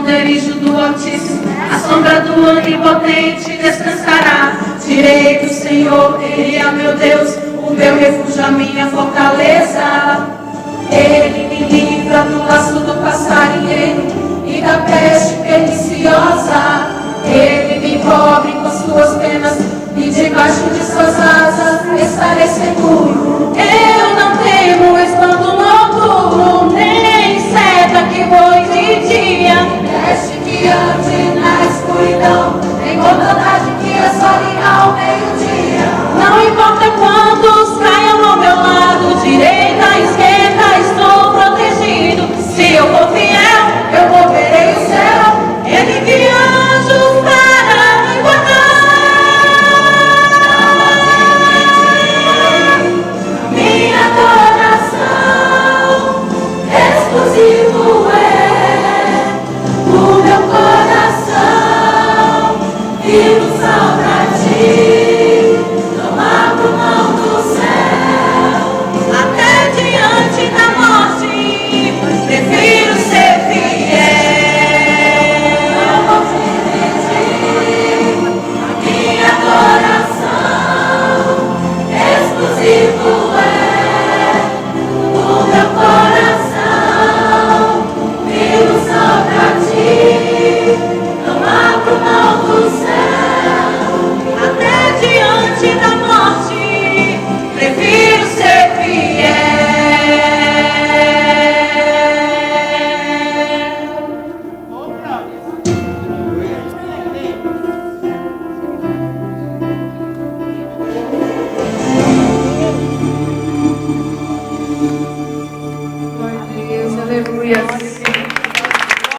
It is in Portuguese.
esconderijo do Altíssimo, a sombra do Onipotente descansará. Direi do Senhor, Ele é meu Deus, o meu refúgio, a minha fortaleza. Ele me livra do laço do passarinheiro e da peste perniciosa. Ele me cobre com suas penas e debaixo de suas asas estarei seguro. Eu não temo espanto noturno, nem seta que voe de dia, peste que ande na escuridão, nem mortandade que assole ao meio-dia. Não importa quantos caiam ao meu lado, direita, esquerda, estou protegido. Se eu for fiel, eu vou verei o céu. Ele envia anjos para me guardar. Minha adoração exclusivo é o meu coração, vivo só pra ti, não abro mão do céu, até diante da morte, prefiro ser fiel. Eu vou te pedir a minha adoração exclusivo é o meu coração, vivo só pra ti, não abro mão do céu, até diante da morte, prefiro ser fiel. Glória a Deus, aleluia.